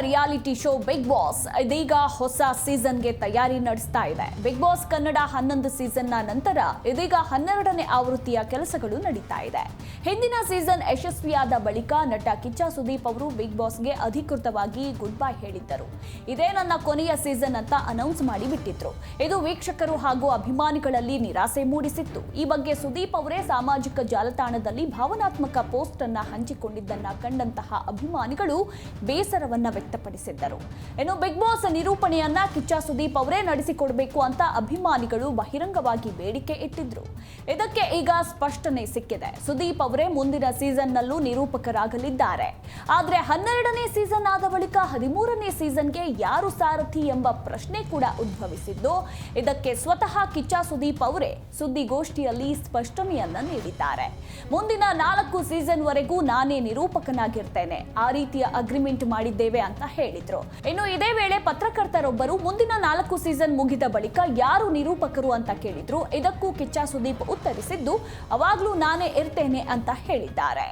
Reality show Bigg boss ಇದೀಗ ಹೊಸ ಸೀಸನ್ಗೆ ತಯಾರಿ ನಡೆಸ್ತಾ ಇದೆ. ಬಿಗ್ ಬಾಸ್ ಕನ್ನಡ 11 ಸೀಸನ್ನ ನಂತರ ಇದೀಗ 12ನೇ ಆವೃತ್ತಿಯ ಕೆಲಸಗಳು ನಡೀತಾ ಇದೆ. ಹಿಂದಿನ ಸೀಸನ್ ಯಶಸ್ವಿಯಾದ ಬಳಿಕ ನಟ ಕಿಚ್ಚ ಸುದೀಪ್ ಅವರು ಬಿಗ್ ಬಾಸ್ಗೆ ಅಧಿಕೃತವಾಗಿ ಗುಡ್ ಬೈ ಹೇಳಿದ್ದರು. ಇದೇ ನನ್ನ ಕೊನೆಯ ಸೀಸನ್ ಅಂತ ಅನೌನ್ಸ್ ಮಾಡಿ ಬಿಟ್ಟಿದ್ರು. ಇದು ವೀಕ್ಷಕರು ಹಾಗೂ ಅಭಿಮಾನಿಗಳಲ್ಲಿ ನಿರಾಸೆ ಮೂಡಿಸಿತ್ತು. ಈ ಬಗ್ಗೆ ಸುದೀಪ್ ಅವರೇ ಸಾಮಾಜಿಕ ಜಾಲತಾಣದಲ್ಲಿ ಭಾವನಾತ್ಮಕ ಪೋಸ್ಟ್ ಅನ್ನ ಹಂಚಿಕೊಂಡಿದ್ದನ್ನ ಕಂಡಂತಹ ಅಭಿಮಾನಿಗಳು ಬೇಸರವನ್ನ ವ್ಯಕ್ತಪಡಿಸಿದ್ದರು. ಇನ್ನು ಬಿಗ್ ಬಾಸ್ ನಿರೂಪಣೆಯನ್ನ ಕಿಚ್ಚ ಸುದೀಪ್ ಅವರೇ ನಡೆಸಿಕೊಡಬೇಕು ಅಂತ ಅಭಿಮಾನಿಗಳು ಬಹಿರಂಗವಾಗಿ ಬೇಡಿಕೆ ಇಟ್ಟಿದ್ರು. ಇದಕ್ಕೆ ಈಗ ಸ್ಪಷ್ಟನೆ ಸಿಕ್ಕಿದೆ. ಸುದೀಪ್ ಅವರೇ ಮುಂದಿನ ಸೀಸನ್ ನಲ್ಲೂ ನಿರೂಪಕರಾಗಲಿದ್ದಾರೆ. ಆದ್ರೆ 12ನೇ ಸೀಸನ್ ಆದ ಬಳಿಕ 13ನೇ ಸೀಸನ್ಗೆ ಯಾರು ಸಾರಥಿ ಎಂಬ ಪ್ರಶ್ನೆ ಕೂಡ ಉದ್ಭವಿಸಿದ್ದು, ಇದಕ್ಕೆ ಸ್ವತಃ ಕಿಚ್ಚ ಸುದೀಪ್ ಅವರೇ ಸುದ್ದಿಗೋಷ್ಠಿಯಲ್ಲಿ ಸ್ಪಷ್ಟನೆಯನ್ನ ನೀಡಿದ್ದಾರೆ. ಮುಂದಿನ 4 ಸೀಸನ್ ವರೆಗೂ ನಾನೇ ನಿರೂಪಕನಾಗಿರ್ತೇನೆ, ಆ ರೀತಿಯ ಅಗ್ರಿಮೆಂಟ್ ಮಾಡಿದ್ದೇವೆ ಅಂತ ಹೇಳಿದ್ರು. ಇನ್ನು ಇದೇ ವೇಳೆ ಪತ್ರಕರ್ತರೊಬ್ಬರು ಮುಂದಿನ 4 ಸೀಸನ್ ಮುಗಿದ ಬಳಿಕ ಯಾರು ನಿರೂಪಕರು ಅಂತ ಕೇಳಿದ್ರು. ಇದಕ್ಕೂ ಕಿಚ್ಚ ಸುದೀಪ್ ಉತ್ತರಿಸಿದ್ದು, ಅವಾಗ್ಲೂ ನಾನೇ ಇರ್ತೇನೆ ಅಂತ ಹೇಳಿದ್ದಾರೆ.